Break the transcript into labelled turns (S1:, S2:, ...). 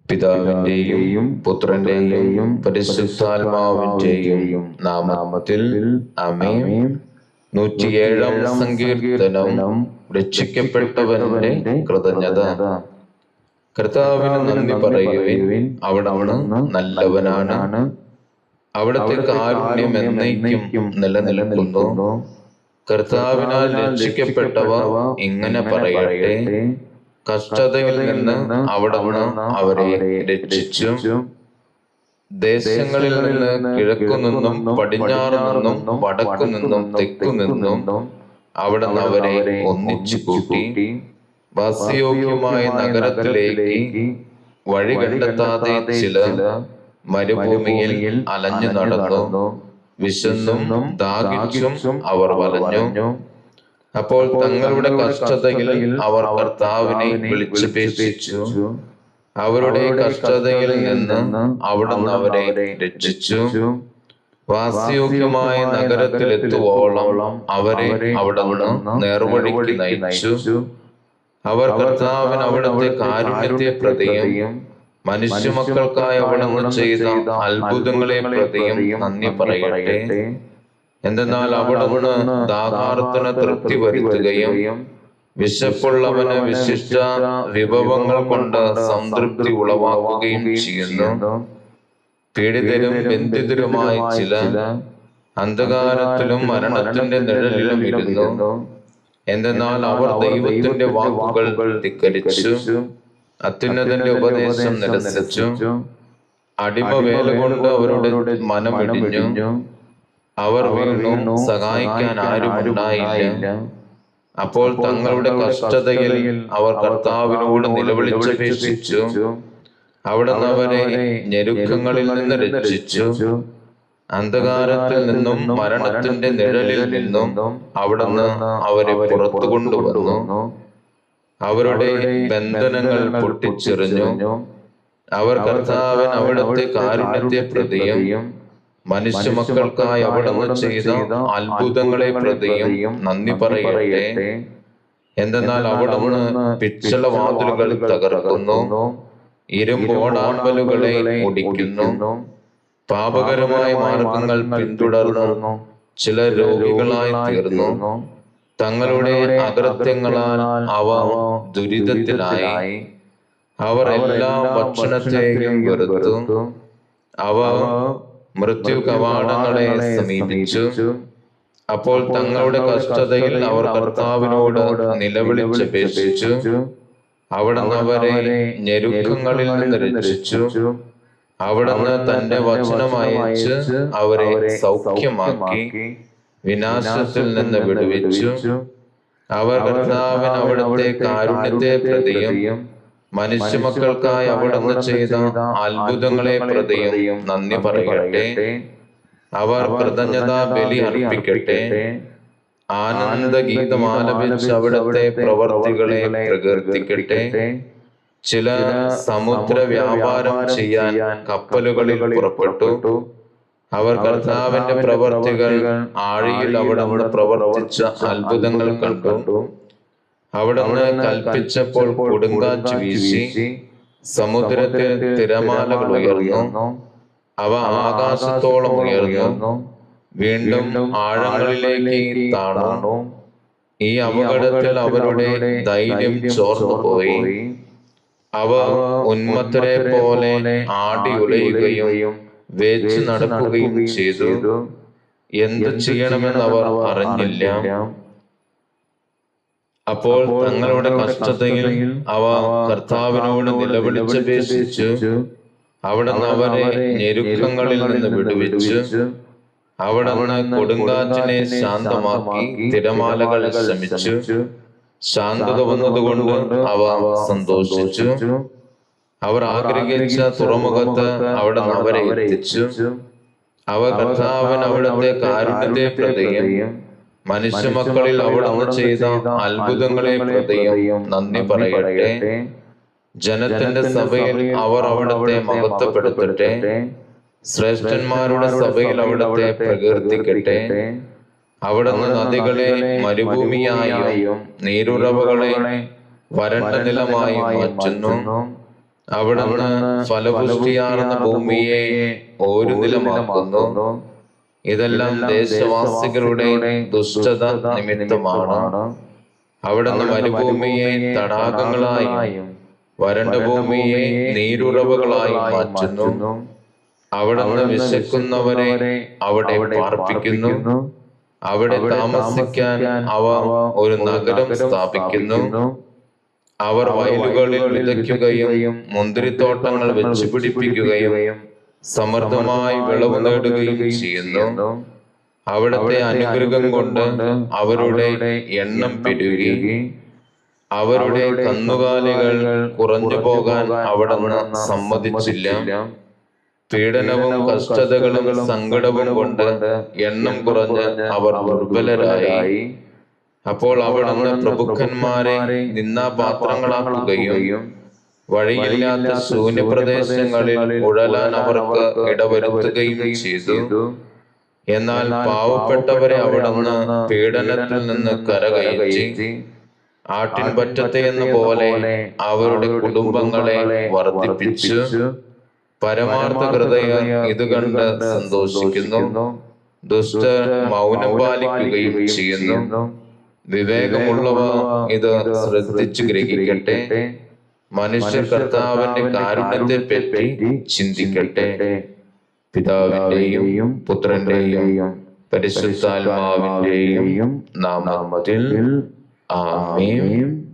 S1: പിതാവിന്റെയും പുത്രന്റെയും പരിശുദ്ധാത്മാവിന്റെയും നാമത്തിൽ ആമേൻ. 107-ാം സങ്കീർത്തനം. രക്ഷിക്കപ്പെട്ടവന്റെ കൃതജ്ഞത. കർത്താവിന് നന്ദി പറയുവിൻ, അവിടുന്ന് നല്ലവനാണ്. അവിടുത്തെ കാരുണ്യം എന്നേക്കും നിലനിൽക്കുന്നു. കർത്താവിനാൽ രക്ഷിക്കപ്പെട്ടവ ഇങ്ങനെ പറയട്ടെ: കഷ്ടതയിൽ നിന്ന് അവിടുന്ന് അവരെ രക്ഷിച്ചു. ദേശങ്ങളിൽ നിന്ന് കിഴക്കുനിന്നും പടിഞ്ഞാറുനിന്നും വടക്കുനിന്നും തെക്കുനിന്നും അവിടുന്ന് അവരെ ഒന്നിച്ചു കൂട്ടി. വാസയോഗ്യമായ നഗരത്തിലേക്ക് വഴി കണ്ടെത്താതെ ചില മരുഭൂമിയിൽ അലഞ്ഞു നടന്നു. വിശന്നും ദാഹിച്ചും അവർ വലഞ്ഞു. അപ്പോൾ തങ്ങളുടെ കഷ്ടതയിൽ അവർ കർത്താവിനെ വിളിച്ചപേക്ഷിച്ചു. അവരുടെ കഷ്ടതയിൽ നിന്ന് അവിടുന്ന് അവരെ രക്ഷിച്ചു. വാസയോഗ്യമായ നഗരത്തിലെത്തുവോളം അവരെ അവിടുന്ന് നേർവഴിക്ക് നയിച്ചു. അവർ കർത്താവിന് അവിടുത്തെ കാരുണ്യത്തെ പ്രതിയും മനുഷ്യമക്കൾക്കായി അവിടുന്ന് ചെയ്ത അത്ഭുതങ്ങളെ പ്രതിയും നന്ദി പറയട്ടെ. എന്തെന്നാൽ അവിടുന്ന് ദാഹാർത്തിന് തൃപ്തി വരുത്തുകയും വിശപ്പുള്ളവന് വിശിഷ്ട വിഭവങ്ങൾ കൊണ്ട് സംതൃപ്തി ഉളവാക്കുകയും ചെയ്യുന്നു. പീഡിതരും ബന്ധിതരുമായ ചില അന്ധകാരത്തിലും മരണത്തിന്റെ നിഴലിലും ഇരുന്നു. എന്തെന്നാൽ അവർ ദൈവത്തിന്റെ വാക്കുകൾ ധിക്കരിച്ചു, അത്യുന്നതന്റെ ഉപദേശം നിരസിച്ചു. അടിമവേല കൊണ്ട് അവരുടെ മനമിടിഞ്ഞു. അവർ വീണു, സഹായിക്കാൻ ആരുമുണ്ടായില്ല. അപ്പോൾ തങ്ങളുടെ കഷ്ടതയിൽ അവർ കർത്താവിനോട് നിലവിളിച്ചപേക്ഷിച്ചു. അവിടുന്ന് അവരെ ഞെരുക്കങ്ങളിൽ നിന്ന് രക്ഷിച്ചു. അന്ധകാരത്തിൽ നിന്നും മരണത്തിന്റെ നിഴലിൽ നിന്നും അവിടുന്ന് അവരെ പുറത്തു കൊണ്ടുവന്നു. അവരുടെ ബന്ധനങ്ങൾ പൊട്ടിച്ചെറിഞ്ഞു. അവർ കർത്താവിന് അവിടുത്തെ കാരുണ്യത്തെ പ്രതിയും മനുഷ്യമക്കൾക്കായി അവിടുന്ന് ചെയ്ത അത്ഭുതങ്ങളെ പ്രതിയും നന്ദി പറയട്ടെ. എന്തെന്നാൽ അവിടുന്ന് പിച്ചളവാതിലുകൾ തകർക്കുന്നു, ഇരുമ്പോടാമ്പലുകളെ ഒടിക്കുന്നു. പാപകരമായ മാർഗങ്ങൾ പിന്തുടർന്നു ചില രോഗികളായി തീർന്നു. തങ്ങളുടെ അകൃത്യങ്ങളാൽ അവ ദുരിതത്തിലായി. അവർ എല്ലാ ഭക്ഷണത്തെയും വെറുത്തു. അവ മൃത്യു കവാടങ്ങളെ സമീപിച്ചു. അപ്പോൾ തങ്ങളുടെ കഷ്ടതയിൽ അവർ കർത്താവിനോട് നിലവിളിച്ചപേക്ഷിച്ചു. അവിടുന്ന് അവരെ ഞെരുക്കങ്ങളിൽ നിന്ന് രക്ഷിച്ചു. അവിടുന്ന് തന്റെ വചനം അയച്ച് അവരെ സൗഖ്യമാക്കി വിനാശത്തിൽ നിന്ന് വിടുവിച്ചു. അവർ കർത്താവിന് അവിടുത്തെ കാരുണ്യത്തെ പ്രതിയും മനുഷ്യമക്കൾക്കായി അവിടുന്ന് ചെയ്ത അത്ഭുതങ്ങളെ പ്രതിയും നന്ദി പറയട്ടെ. അവർ കൃതജ്ഞതാ ബലി അർപ്പിക്കട്ടെ. ആനന്ദഗീതം ആലപിച്ച് അവിടുത്തെ പ്രവർത്തികളെ പ്രകീർത്തിക്കട്ടെ. ചില സമുദ്ര വ്യാപാരം ചെയ്യാൻ കപ്പലുകളിൽ പുറപ്പെട്ടു. അവർ കർത്താവിന്റെ പ്രവർത്തികൾ, ആഴിയിൽ അവിടുന്ന് പ്രവർത്തിച്ച അത്ഭുതങ്ങൾ കണ്ടു. അവിടുന്ന് കൽപ്പിച്ചപ്പോൾ കൊടുങ്കാറ്റ് വീശി, സമുദ്രത്തിൽ തിരമാലകൾ ഉയർന്നു. അവ ആകാശത്തോളം ഉയർന്നു, വീണ്ടും ആഴങ്ങളിലേക്ക് താണു. ഈ അപകടത്തിൽ അവരുടെ ധൈര്യം ചോർന്നു പോയി. അവ ഉന്മത്തരെ പോലെ ആടി ഉലയുകയും വേച്ചു നടക്കുകയും ചെയ്തു. എന്തു ചെയ്യണമെന്ന് അവർ അറിഞ്ഞില്ല. അപ്പോൾ തങ്ങളുടെ കഷ്ടതയിൽ അവ കർത്താവിനോട് നിലവിളിച്ചപേക്ഷിച്ചു. അവിടുന്ന് അവരെ ഞെരുക്കങ്ങളിൽ നിന്ന് വിടുവിച്ചു. അവിടുന്ന് കൊടുങ്കാറ്റിനെ ശാന്തമാക്കി. തിരമാലകൾ ശമിച്ചു. ശാന്തത വന്നതുകൊണ്ട് അവ സന്തോഷിച്ചു. അവർ ആഗ്രഹിച്ച തുറമുഖത്ത് അവിടുന്ന് അവരെ എത്തിച്ചു. അവർ കർത്താവിന് അവിടുത്തെ കാരുണ്യത്തെ പ്രതിയും മനുഷ്യമക്കളിൽ അവിടുന്ന് ചെയ്ത അത്ഭുതങ്ങളെ പ്രതിയും നന്ദി പറയട്ടെ. ജനത്തിന്റെ സഭയിൽ അവർ അവിടുത്തെ മഹത്വപ്പെടുത്തട്ടെ. ശ്രേഷ്ഠന്മാരുടെ സഭയിൽ അവിടുത്തെ പ്രകീർത്തിക്കട്ടെ. അവിടുന്ന് നദികളെ മരുഭൂമിയായും നീരുറവുകളെ വരണ്ട നിലമായും മാറ്റുന്നു. അവിടുന്ന് ഫലപുഷ്ടിയാർന്ന ഭൂമിയെ ഒരു നിലമാക്കുന്നു. ഇതെല്ലാം ദേശവാസികളുടെ ദുഷ്ടത നിമിത്തമാണ്. അവിടുന്ന് മരുഭൂമിയെ തടാകങ്ങളായും വരണ്ട ഭൂമിയെ നീരുറവുകളായി മാറ്റുന്നു. അവിടുന്ന് വിശക്കുന്നവരെ അവിടെ പാർപ്പിക്കുന്നു. അവിടെ താമസിക്കാൻ അവർ ഒരു നഗരം സ്ഥാപിക്കുന്നു. അവർ വയലുകളിൽ വിതയ്ക്കുകയും മുന്തിരിത്തോട്ടങ്ങൾ വെച്ചു പിടിപ്പിക്കുകയും സമൃദ്ധമായി വിളവ് നേടുകയും ചെയ്യുന്നു. അവിടുത്തെ അനുഗ്രഹം കൊണ്ട് അവരുടെ എണ്ണം പെരുകി. അവരുടെ കന്നുകാലികൾ കുറഞ്ഞു പോകാൻ അവിടുന്ന് സമ്മതിച്ചില്ല. പീഡനവും കഷ്ടതകളും സങ്കടവും കൊണ്ട് എണ്ണം കുറഞ്ഞ് അവർ ദുർബലരായി. അപ്പോൾ അവിടുന്ന് പ്രഭുക്കന്മാരെ നിന്നാപാത്രങ്ങളാക്കുകയും വഴിയില്ലാത്ത ശൂന്യപ്രദേശങ്ങളിൽ ഉഴലാൻ അവർക്ക് ഇടവരുത്തുകയും ചെയ്തു. എന്നാൽ പാവപ്പെട്ടവരെ അവിടുന്ന് പീഡനത്തിൽ നിന്ന് കരകയറ്റി. ആട്ടിൻപറ്റത്തെ എന്ന പോലെ അവരുടെ കുടുംബങ്ങളെ വർദ്ധിപ്പിച്ചു. പരമാർത്ഥ ഹൃദയർ ഇത് കണ്ട് സന്തോഷിക്കുന്നു. ദുഷ്ടർ മൗനം പാലിക്കുകയും ചെയ്യുന്നു. വിവേകമുള്ളവ ഇത് ശ്രദ്ധിച്ചു ഗ്രഹിക്കട്ടെ. മനുഷ്യർ കർത്താവിന്റെ കാരുണ്യത്തെ പറ്റി ചിന്തിക്കട്ടെ. പിതാവിന്റെയും പുത്രന്റെയും പരിശുദ്ധാത്മാവിന്റെയും നാമത്തിൽ ആമേൻ.